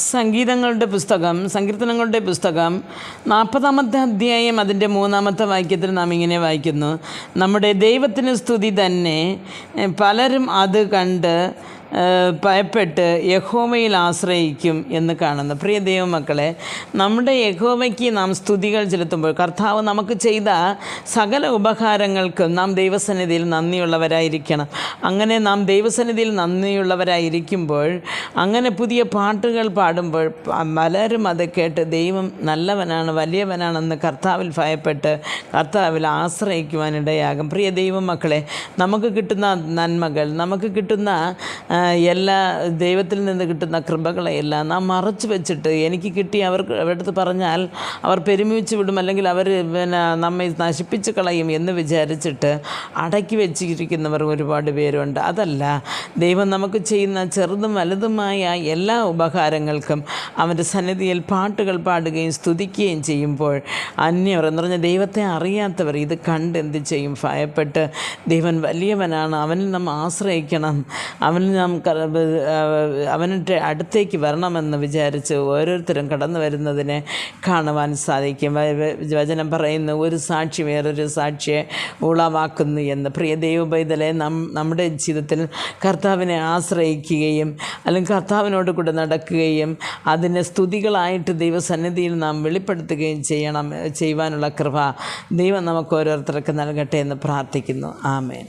സങ്കീർത്തനങ്ങളുടെ പുസ്തകം 40-ാമത്തെ അധ്യായം അതിൻ്റെ 3-ാമത്തെ വാക്യത്തിൽ നാം ഇങ്ങനെ വായിക്കുന്നു: നമ്മുടെ ദൈവത്തിന് സ്തുതി തന്നെ, പലരും അത് കണ്ട് ഭയപ്പെട്ട് യഹോവയിൽ ആശ്രയിക്കും എന്ന് കാണുന്നു. പ്രിയ ദൈവമക്കളെ, നമ്മുടെ യഹോവയ്ക്ക് നാം സ്തുതികൾ ചെലുത്തുമ്പോൾ കർത്താവ് നമുക്ക് ചെയ്ത സകല ഉപകാരങ്ങൾക്കും നാം ദൈവസന്നിധിയിൽ നന്ദിയുള്ളവരായിരിക്കണം. അങ്ങനെ നാം ദൈവസന്നിധിയിൽ നന്ദിയുള്ളവരായിരിക്കുമ്പോൾ, അങ്ങനെ പുതിയ പാട്ടുകൾ പാടുമ്പോൾ പലരും അത് കേട്ട് ദൈവം നല്ലവനാണ്, വലിയവനാണെന്ന് കർത്താവിൽ ഭയപ്പെട്ട് കർത്താവിൽ ആശ്രയിക്കുവാനിടയാകും. പ്രിയ ദൈവമക്കളെ, നമുക്ക് കിട്ടുന്ന നന്മകൾ, നമുക്ക് കിട്ടുന്ന എല്ലാ ദൈവത്തിൽ നിന്ന് കിട്ടുന്ന കൃപകളെയെല്ലാം നാം മറച്ചു വെച്ചിട്ട് എനിക്ക് കിട്ടി അവരുടെ അടുത്ത് പറഞ്ഞാൽ അവർ പെരുമിച്ച് വിടും, അല്ലെങ്കിൽ അവർ നമ്മെ നശിപ്പിച്ച് കളയും എന്ന് വിചാരിച്ചിട്ട് അടക്കി വെച്ചിരിക്കുന്നവർ ഒരുപാട് പേരുണ്ട്. അതല്ല, ദൈവം നമുക്ക് ചെയ്യുന്ന ചെറുതും വലുതുമായ എല്ലാ ഉപകാരങ്ങൾക്കും അവൻ്റെ സന്നിധിയിൽ പാട്ടുകൾ പാടുകയും സ്തുതിക്കുകയും ചെയ്യുമ്പോൾ അന്യർ എന്ന് പറഞ്ഞാൽ ദൈവത്തെ അറിയാത്തവർ ഇത് കണ്ട് എന്ത് ചെയ്യും? ഭയപ്പെട്ട് ദൈവൻ വലിയവനാണ്, അവനിൽ നാം ആശ്രയിക്കണം, അവനിൽ നാം അവൻ്റെ അടുത്തേക്ക് വരണമെന്ന് വിചാരിച്ച് ഓരോരുത്തരും കടന്നു വരുന്നതിനെ കാണുവാൻ സാധിക്കും. വചനം പറയുന്നു, ഒരു സാക്ഷി വേറൊരു സാക്ഷിയെ ഉളവാക്കുന്നു എന്ന്. പ്രിയ ദൈവപൈതലെ, നമ്മുടെ ജീവിതത്തിൽ കർത്താവിനെ ആശ്രയിക്കുകയും അല്ലെങ്കിൽ കർത്താവിനോട് കൂടെ നടക്കുകയും അതിനെ സ്തുതികളായിട്ട് ദൈവസന്നിധിയിൽ നാം വെളിപ്പെടുത്തുകയും ചെയ്യുവാനുള്ള കൃപ ദൈവം നമുക്ക് ഓരോരുത്തർക്ക് നൽകട്ടെ എന്ന് പ്രാർത്ഥിക്കുന്നു. ആമേൻ.